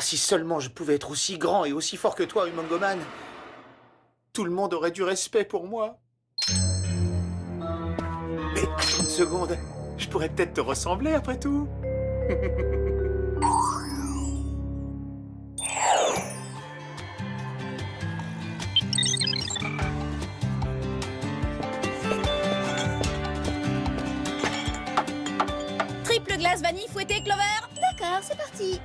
si seulement je pouvais être aussi grand et aussi fort que toi, Humongoman. Tout le monde aurait du respect pour moi. Mais attends une seconde, je pourrais peut-être te ressembler après tout. Triple glace vanille fouettée, Clover. D'accord, c'est parti.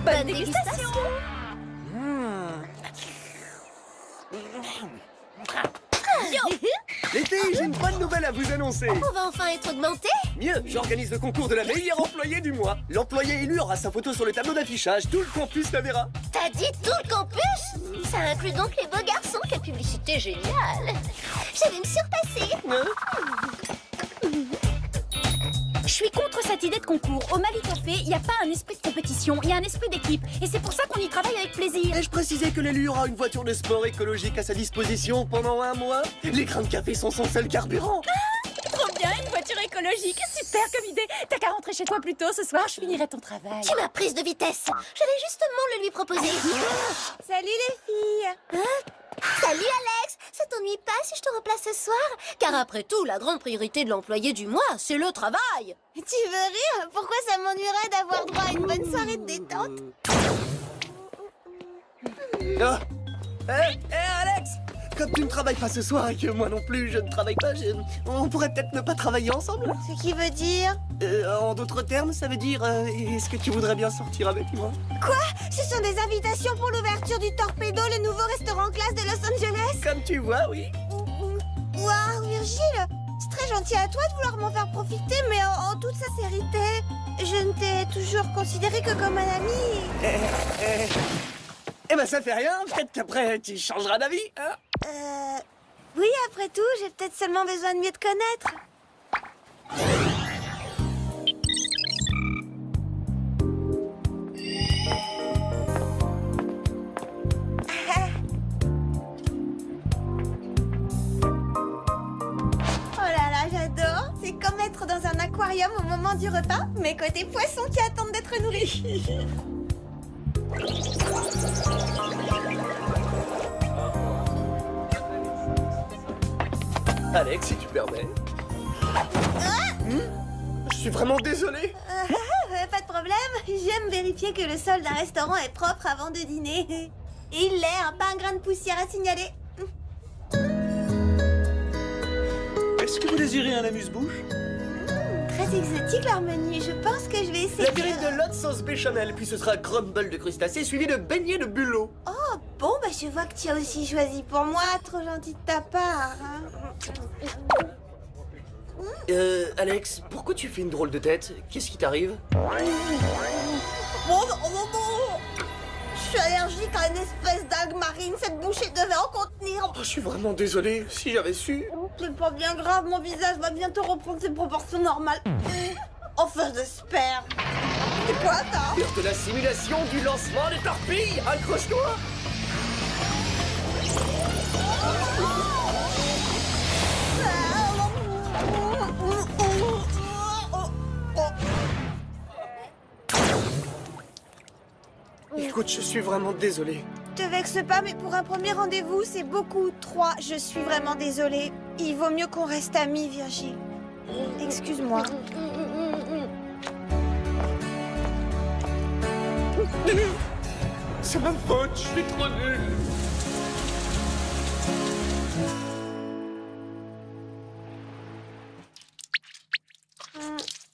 Bonne dégustation. Les filles, j'ai une bonne nouvelle à vous annoncer. On va enfin être augmenté. Mieux, j'organise le concours de la meilleure employée du mois. L'employé élu aura sa photo sur le tableau d'affichage. Tout le campus la verra. T'as dit tout le campus? Ça inclut donc les beaux garçons. Quelle publicité géniale. Je vais me surpasser. Je suis contre cette idée de concours. Au Mali Café, il n'y a pas un esprit de compétition, il y a un esprit d'équipe. Et c'est pour ça qu'on y travaille avec plaisir. Ai-je précisé que l'élu aura une voiture de sport écologique à sa disposition pendant un mois? Les grains de café sont son seul carburant. Trop bien, une voiture écologique. Super comme idée. T'as qu'à rentrer chez toi plus tôt ce soir, je finirai ton travail. Tu m'as prise de vitesse. J'allais justement le lui proposer. Salut les filles. Salut Alex. Ça t'ennuie pas si je te remplace ce soir? Car après tout, la grande priorité de l'employé du mois, c'est le travail. Tu veux rire? Pourquoi ça m'ennuierait d'avoir droit à une bonne soirée de détente? Alex! Comme tu ne travailles pas ce soir et que moi non plus je ne travaille pas, on pourrait peut-être ne pas travailler ensemble? Ce qui veut dire... En d'autres termes, ça veut dire est-ce que tu voudrais bien sortir avec moi? Quoi? Ce sont des invitations pour l'ouverture du Torpedo, le nouveau restaurant classe de Los Angeles? Comme tu vois, oui. Waouh, Virgile! C'est très gentil à toi de vouloir m'en faire profiter, mais en toute sincérité, je ne t'ai toujours considéré que comme un ami. Eh ben ça fait rien, peut-être qu'après tu changeras d'avis, hein? Oui, après tout, j'ai peut-être seulement besoin de mieux te connaître. Oh là là, j'adore. C'est comme être dans un aquarium au moment du repas, mais côté poissons qui attendent d'être nourris. Alex, si tu permets. Je suis vraiment désolé. Pas de problème. J'aime vérifier que le sol d'un restaurant est propre avant de dîner. Et il l'est, hein, pas un grain de poussière à signaler. Est-ce que vous désirez un amuse-bouche? Très exotique leur menu. Je pense que je vais essayer. La purée de lotte sauce béchamel, puis ce sera crumble de crustacés suivi de beignets de bulot. Oh, bon, bah je vois que tu as aussi choisi pour moi. Trop gentil de ta part. Hein. Alex, pourquoi tu fais une drôle de tête? Qu'est-ce qui t'arrive? Je suis allergique à une espèce d'algue marine. Cette bouchée devait en contenir. Oh, je suis vraiment désolé. Si j'avais su... C'est pas bien grave, mon visage va bientôt reprendre ses proportions normales. Enfin, j'espère. C'est quoi ça? L'heure de la simulation du lancement des torpilles. Accroche-toi. Écoute, je suis vraiment désolé. Te vexe pas, mais pour un premier rendez-vous, c'est beaucoup. 3, je suis vraiment désolée. Il vaut mieux qu'on reste amis, Virgile. Excuse-moi. C'est ma faute, je suis trop nul.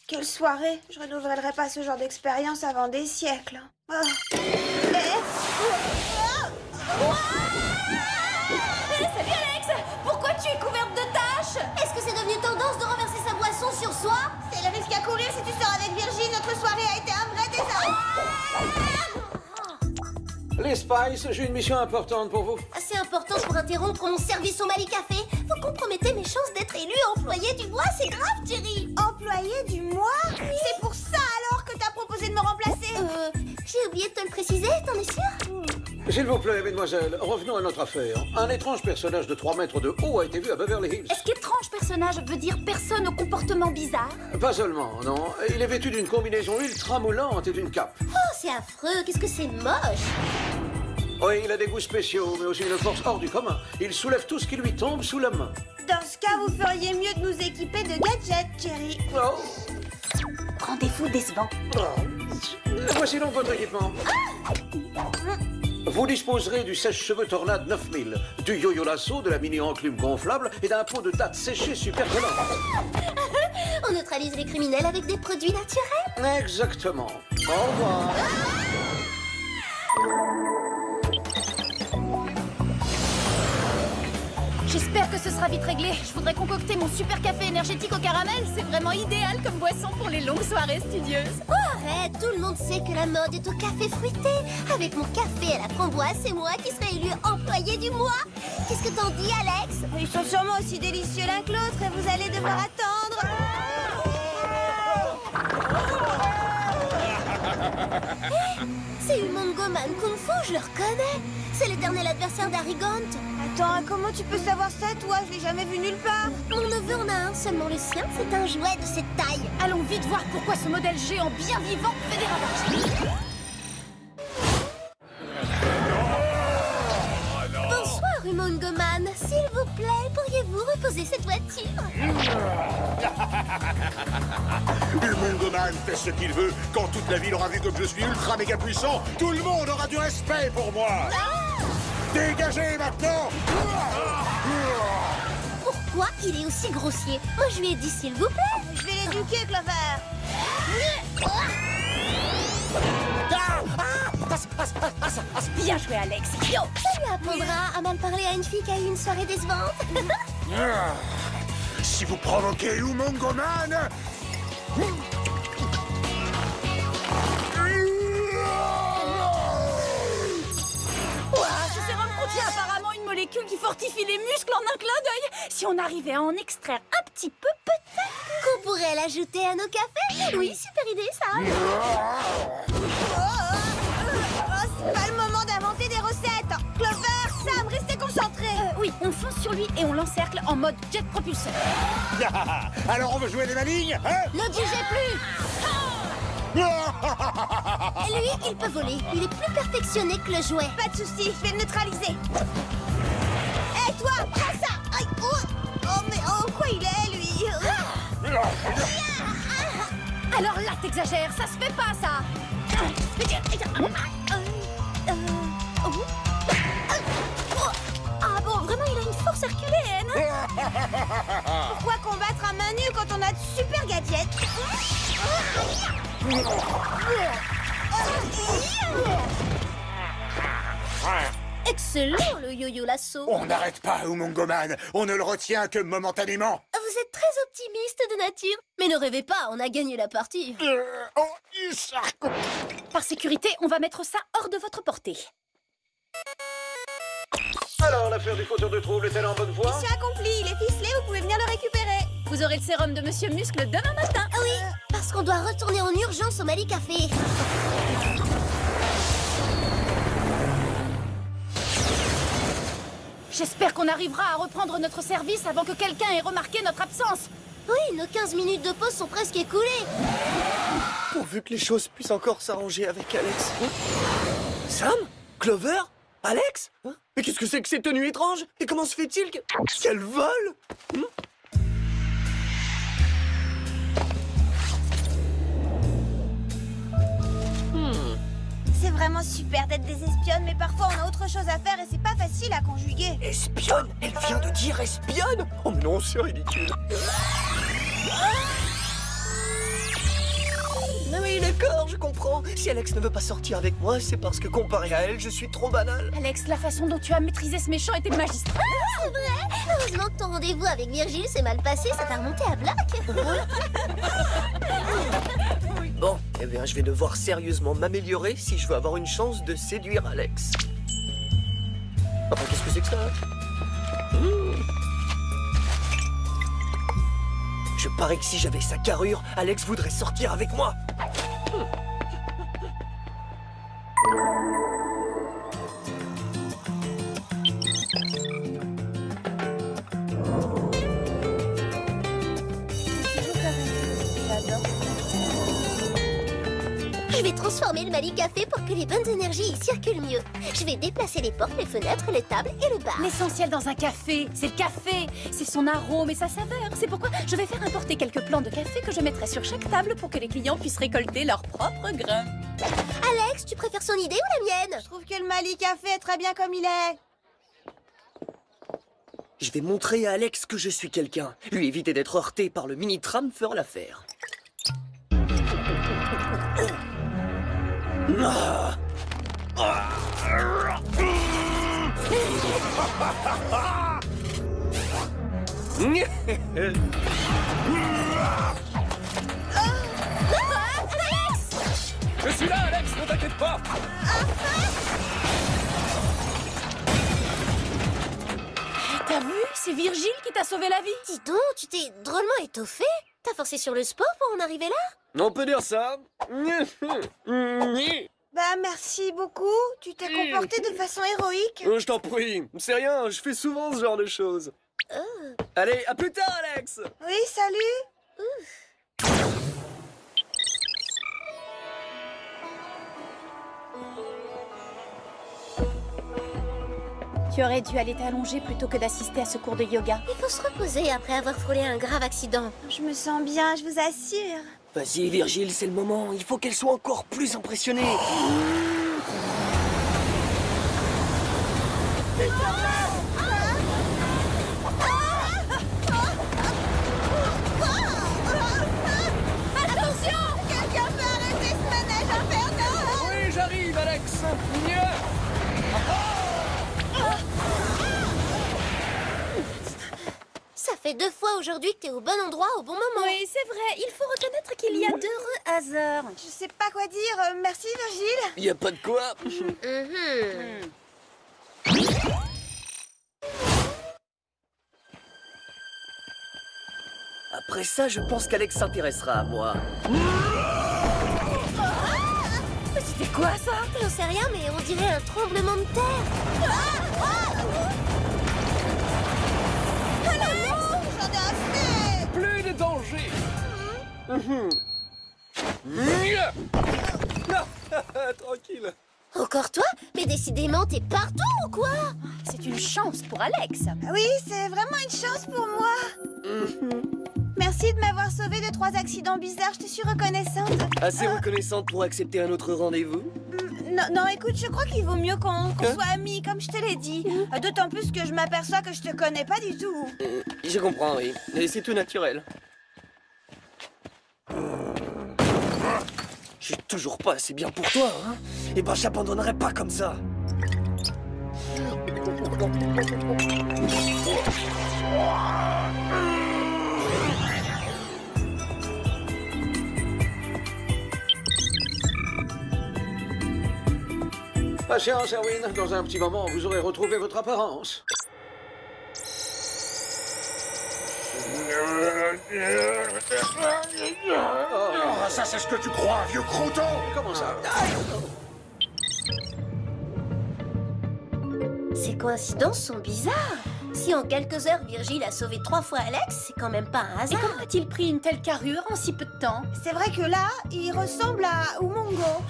Quelle soirée. Je renouvellerai pas ce genre d'expérience avant des siècles. Oh. Salut Alex. Pourquoi tu es couverte de taches? Est-ce que c'est devenu tendance de renverser sa boisson sur soi? C'est le risque à courir si tu sors avec Virgile. Notre soirée a été un vrai désastre. Les Spice, j'ai une mission importante pour vous. Assez important pour interrompre mon service au Mali Café. Vous compromettez mes chances d'être élu employé du mois, c'est grave, Jerry. Employé du mois? C'est pour ça alors que t'as proposé de me remplacer? J'ai oublié de te le préciser, t'en es sûr? S'il vous plaît, mesdemoiselles, revenons à notre affaire. Un étrange personnage de 3 mètres de haut a été vu à Beverly Hills. Est-ce qu'étrange personnage veut dire personne au comportement bizarre? Pas seulement, non. Il est vêtu d'une combinaison ultra moulante et d'une cape. Oh, c'est affreux, qu'est-ce que c'est moche. Oui, il a des goûts spéciaux, mais aussi une force hors du commun. Il soulève tout ce qui lui tombe sous la main. Dans ce cas, vous feriez mieux de nous équiper de gadgets, Jerry. Oh. Rendez-vous décevant. Voici donc votre équipement. Vous disposerez du sèche-cheveux Tornade 9000, du yo-yo lasso, de la mini-enclume gonflable et d'un pot de dattes séchées super collant. On neutralise les criminels avec des produits naturels. Exactement. Au revoir. J'espère que ce sera vite réglé. Je voudrais concocter mon super café énergétique au caramel. C'est vraiment idéal comme boisson pour les longues soirées studieuses. Oh, arrête, tout le monde sait que la mode est au café fruité. Avec mon café à la framboise, c'est moi qui serai élu employé du mois. Qu'est-ce que t'en dis, Alex? Ils sont sûrement aussi délicieux l'un que l'autre et vous allez devoir attendre. C'est Humongoman Kung Fu, je le reconnais. C'est l'éternel adversaire d'Arigant. Attends, comment tu peux savoir ça, toi? Je l'ai jamais vu nulle part. Mon neveu en a un, seulement le sien, c'est un jouet de cette taille. Allons vite voir pourquoi ce modèle géant bien vivant fait des ravages. Bonsoir, Humongoman. S'il vous plaît, pourriez-vous reposer cette voiture? Humongoman fait ce qu'il veut. Quand toute la ville aura vu comme je suis ultra méga puissant, tout le monde aura du respect pour moi. Dégagez maintenant! Pourquoi il est aussi grossier? Moi, je lui ai dit s'il vous plaît. Je vais l'éduquer, Clover. Bien joué, Alex. Yo. Ça lui apprendra à mal parler à une fille qui a eu une soirée décevante. Si vous provoquez Humongoman, Ce sérum contient apparemment une molécule qui fortifie les muscles en un clin d'œil. Si on arrivait à en extraire un petit peu, peut-être Qu'on pourrait l'ajouter à nos cafés. Oui, super idée, ça. C'est pas le moment d'inventer des recettes. Clover, Sam, restez concentrés. Oui, on fonce sur lui et on l'encercle en mode jet propulseur. alors on veut jouer les malignes, hein? Ne bougez plus. Lui, il peut voler. Il est plus perfectionné que le jouet. Pas de soucis, je vais le neutraliser. Hé, toi, prends ça. Aïe, mais quoi il est, lui? Alors là, t'exagères, ça se fait pas, ça. Ah bon, vraiment, il a une force herculéenne. Pourquoi combattre à main nue quand on a de super gadgets? Excellent, le yo-yo lasso. On n'arrête pas Humongoman, on ne le retient que momentanément. Vous êtes très optimiste de nature. Mais ne rêvez pas, on a gagné la partie. Par sécurité, on va mettre ça hors de votre portée. Alors, l'affaire du fauteur de trouble est-elle en bonne voie? Mission accomplie, il est ficelé, vous pouvez venir le récupérer. Vous aurez le sérum de Monsieur Muscle demain matin. Ah oui, parce qu'on doit retourner en urgence au Mali Café. J'espère qu'on arrivera à reprendre notre service avant que quelqu'un ait remarqué notre absence. Oui, nos 15 minutes de pause sont presque écoulées. Pourvu que les choses puissent encore s'arranger avec Alex. Sam? Clover? Alex? Mais qu'est-ce que c'est que ces tenues étranges? Et comment se fait-il qu'elles volent? C'est vraiment super d'être des espionnes, mais parfois on a autre chose à faire et c'est pas facile à conjuguer. Espionne? Elle vient de dire espionne? Oh mais non, c'est ridicule. Ah oui, d'accord, je comprends. Si Alex ne veut pas sortir avec moi, c'est parce que comparé à elle, je suis trop banal. Alex, la façon dont tu as maîtrisé ce méchant était magistrale. C'est vrai. Heureusement que ton rendez-vous avec Virgile s'est mal passé, ça t'a remonté à bloc. Bon, eh bien, je vais devoir sérieusement m'améliorer si je veux avoir une chance de séduire Alex. Enfin, qu'est-ce que c'est que ça? Je parie que si j'avais sa carrure, Alex voudrait sortir avec moi. Je vais transformer le Mali Café pour que les bonnes énergies y circulent mieux. Je vais déplacer les portes, les fenêtres, les tables et le bar. L'essentiel dans un café, c'est le café. C'est son arôme et sa saveur. C'est pourquoi je vais faire importer quelques plants de café que je mettrai sur chaque table pour que les clients puissent récolter leurs propres grains. Alex, tu préfères son idée ou la mienne? Je trouve que le Mali Café est très bien comme il est. Je vais montrer à Alex que je suis quelqu'un. Lui éviter d'être heurté par le mini-tram fera l'affaire. Ah. Je suis là, Alex, ne t'inquiète pas. T'as vu? C'est Virgile qui t'a sauvé la vie. Dis donc, tu t'es drôlement étoffé. T'as forcé sur le sport pour en arriver là? On peut dire ça. Bah, merci beaucoup. Tu t'es comporté de façon héroïque. Je t'en prie, c'est rien, je fais souvent ce genre de choses. Allez, à plus tard, Alex. Oui, salut. Tu aurais dû aller t'allonger plutôt que d'assister à ce cours de yoga. Il faut se reposer après avoir frôlé un grave accident. Je me sens bien, je vous assure. Vas-y, Virgile, c'est le moment. Il faut qu'elle soit encore plus impressionnée. Attention! Quelqu'un peut arrêter ce manège infernal! Oui, j'arrive, Alex. Ça fait 2 fois aujourd'hui que t'es au bon endroit au bon moment. Oui, c'est vrai. Il faut reconnaître qu'il y a d'heureux hasards. Je sais pas quoi dire. Merci, Virgile. Y a pas de quoi. Après ça, je pense qu'Alex s'intéressera à moi. C'était quoi ça? J'en sais rien, mais on dirait un tremblement de terre. J'en ai assez. Plus de danger. Tranquille. Encore toi? Mais décidément, t'es partout ou quoi? C'est une chance pour Alex. Oui, c'est vraiment une chance pour moi. Merci de m'avoir sauvé de 3 accidents bizarres. Je te suis reconnaissante. Assez reconnaissante pour accepter un autre rendez-vous? Non, écoute, je crois qu'il vaut mieux qu'on soit amis, comme je te l'ai dit. D'autant plus que je m'aperçois que je te connais pas du tout. Je comprends, oui. Et c'est tout naturel. Je suis toujours pas assez bien pour toi, hein? Eh ben, j'abandonnerai pas comme ça. Patience, Erwin. Dans un petit moment, vous aurez retrouvé votre apparence. Ah, ça, c'est ce que tu crois, vieux croton! Comment ça? Ces coïncidences sont bizarres. Si en quelques heures, Virgile a sauvé 3 fois Alex, c'est quand même pas un Et hasard. comment a-t-il pris une telle carrure en si peu de temps? C'est vrai que là, il ressemble à Umongo.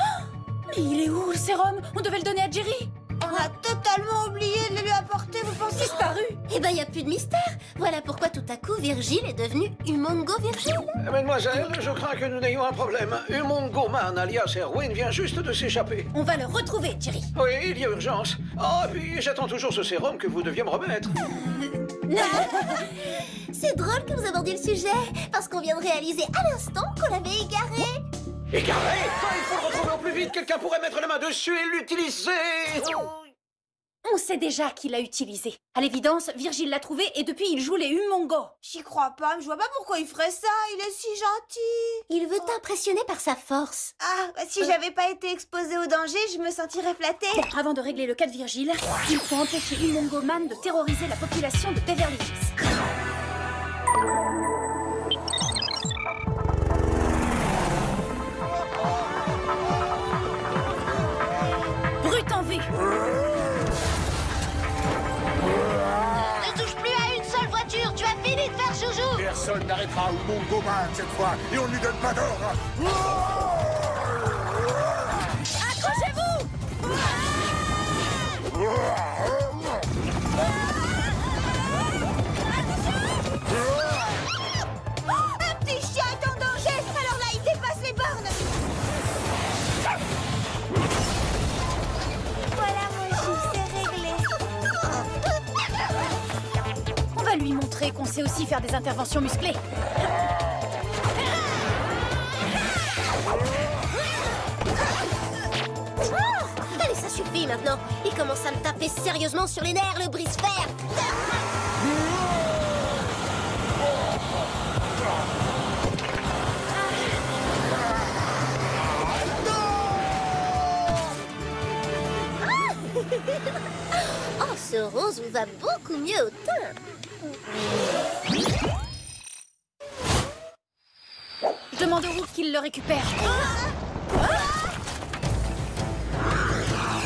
Mais il est où le sérum? On devait le donner à Jerry. On a totalement oublié de le lui apporter, vous pensez? Disparu. Eh ben, y a plus de mystère. Voilà pourquoi tout à coup, Virgile est devenu Umongo Virgile. Mademoiselle, je crains que nous n'ayons un problème. Umongo Man, alias Erwin, vient juste de s'échapper. On va le retrouver, Jerry. Oui, il y a urgence. Oh, et puis j'attends toujours ce sérum que vous deviez me remettre. C'est drôle que vous abordiez le sujet, parce qu'on vient de réaliser à l'instant qu'on l'avait égaré. Égaré! Il faut le retrouver au plus vite. Quelqu'un pourrait mettre la main dessus et l'utiliser. On sait déjà qui l'a utilisé. À l'évidence, Virgile l'a trouvé et depuis, il joue les Umongo. J'y crois pas, mais je vois pas pourquoi il ferait ça. Il est si gentil. Il veut t'impressionner par sa force. Ah, bah, si j'avais pas été exposée au danger, je me sentirais flattée. Bon, avant de régler le cas de Virgile, il faut empêcher Umongo Man de terroriser la population de Beverly Hills. Brute en vue. Ne touche plus à une seule voiture, tu as fini de faire joujou. Personne n'arrêtera Umongo Man cette fois, et on ne lui donne pas d'ordre. Un petit chien est en danger. Alors là, il dépasse les bornes. Voilà, mon Gilles, c'est réglé. On va lui montrer qu'on sait aussi faire des interventions musclées. Allez, ça suffit maintenant. Il commence à me taper sérieusement sur les nerfs, le brise-fer. Oh, ce rose vous va beaucoup mieux au teint. Je demande au Rook qu'il le récupère.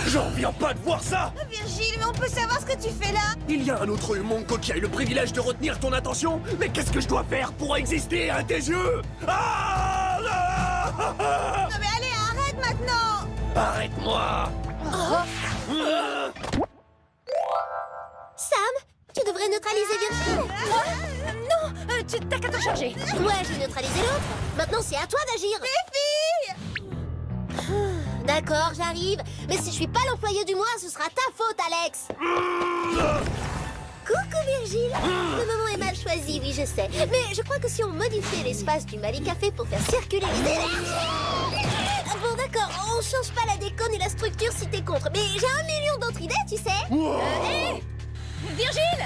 J'en reviens pas de voir ça! Virgile, mais on peut savoir ce que tu fais là? Il y a un autre Mongo qui a eu le privilège de retenir ton attention, mais qu'est-ce que je dois faire pour exister à tes yeux? Ah! Non mais allez, arrête maintenant! Arrête-moi! Sam, tu devrais neutraliser Virgile. Non, tu t'as qu'à te charger. Moi, j'ai neutralisé l'autre. Maintenant, c'est à toi d'agir. D'accord, j'arrive. Mais si je suis pas l'employé du mois, ce sera ta faute, Alex. Coucou, Virgile. Le moment est mal choisi, oui, je sais. Mais je crois que si on modifiait l'espace du Mali Café pour faire circuler les énergies... Bon, d'accord, on change pas la déco ni la structure si t'es contre. Mais j'ai 1 million d'autres idées, tu sais. Hé Virgile!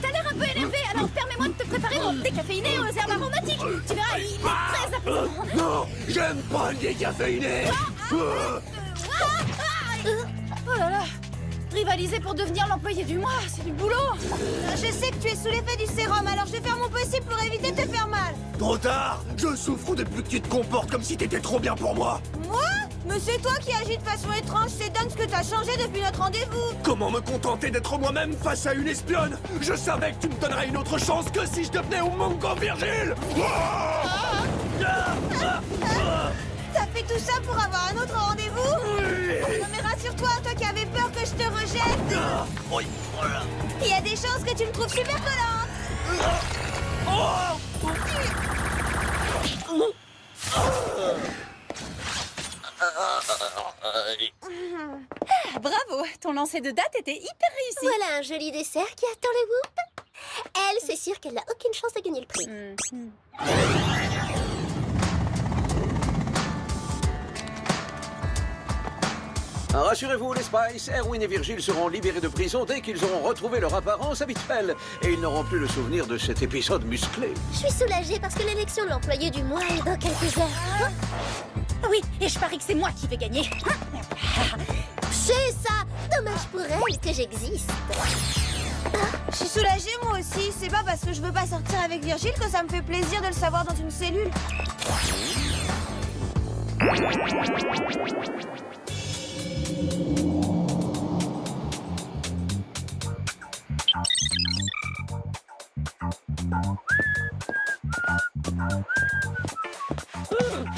T'as l'air un peu énervé, alors permets-moi de te préparer mon décaféiné aux herbes aromatiques. Tu verras, il est très apaisant. Non, j'aime pas le décaféiné. Oh là là! Rivaliser pour devenir l'employé du mois, c'est du boulot! Je sais que tu es sous l'effet du sérum, alors je vais faire mon possible pour éviter de te faire mal. Trop tard. Je souffre depuis que tu te comportes comme si t'étais trop bien pour moi. Moi? Mais c'est toi qui agis de façon étrange, c'est dingue ce que t'as changé depuis notre rendez-vous. Comment me contenter d'être moi-même face à une espionne? Je savais que tu me donnerais une autre chance que si je devenais au Mongo Virgile. T'as fait tout ça pour avoir un autre rendez-vous? Non mais rassure-toi, toi qui avais peur que je te rejette. Oui, voilà. Il y a des chances que tu me trouves super collante. Bravo! Ton lancer de date était hyper réussi! Voilà un joli dessert qui attend le whoop. Elle, c'est sûr qu'elle n'a aucune chance de gagner le prix. Rassurez-vous, les Spice, Erwin et Virgile seront libérés de prison dès qu'ils auront retrouvé leur apparence habituelle. Et ils n'auront plus le souvenir de cet épisode musclé. Je suis soulagée parce que l'élection de l'employé du mois est dans quelques heures. Oui, et je parie que c'est moi qui vais gagner! C'est ça. Dommage pour elle que j'existe. Je suis soulagée moi aussi, c'est pas parce que je veux pas sortir avec Virgile que ça me fait plaisir de le savoir dans une cellule.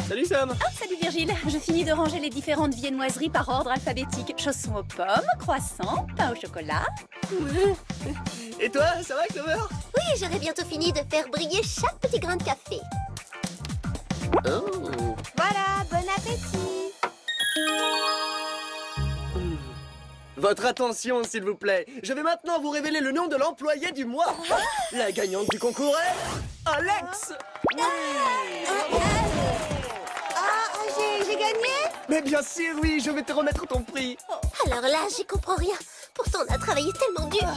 Salut Sam. Ah, salut Virgile! Je finis de ranger les différentes viennoiseries par ordre alphabétique. Chaussons aux pommes, croissants, pain au chocolat. Et toi, ça va Clover? Oui, j'aurai bientôt fini de faire briller chaque petit grain de café. Oh. Voilà, bon appétit. Votre attention, s'il vous plaît. Je vais maintenant vous révéler le nom de l'employé du mois. La gagnante du concours est... Alex. J'ai gagné? Mais bien sûr, oui, je vais te remettre ton prix. Alors là, j'y comprends rien. Pourtant, on a travaillé tellement dur.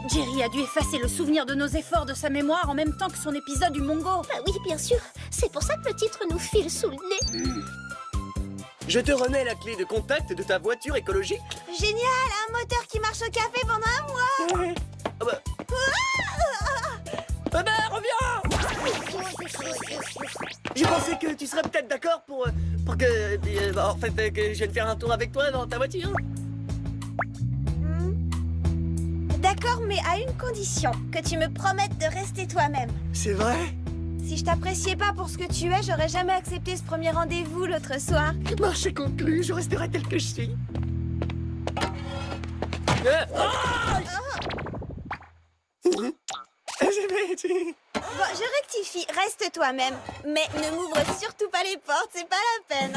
Jerry a dû effacer le souvenir de nos efforts de sa mémoire en même temps que son épisode du Mongo. Bah oui, bien sûr. C'est pour ça que le titre nous file sous le nez. Je te remets la clé de contact de ta voiture écologique. Génial, un moteur qui marche au café pendant un mois. Ah bah... Ah bah, reviens! J'ai pensé que tu serais peut-être d'accord pour que... que je vienne faire un tour avec toi dans ta voiture. D'accord, mais à une condition, que tu me promettes de rester toi-même. C'est vrai? Si je t'appréciais pas pour ce que tu es, j'aurais jamais accepté ce premier rendez-vous l'autre soir. Marché conclu, je resterai tel que je suis. Bon, je rectifie, reste toi-même. Mais ne m'ouvre surtout pas les portes, c'est pas la peine.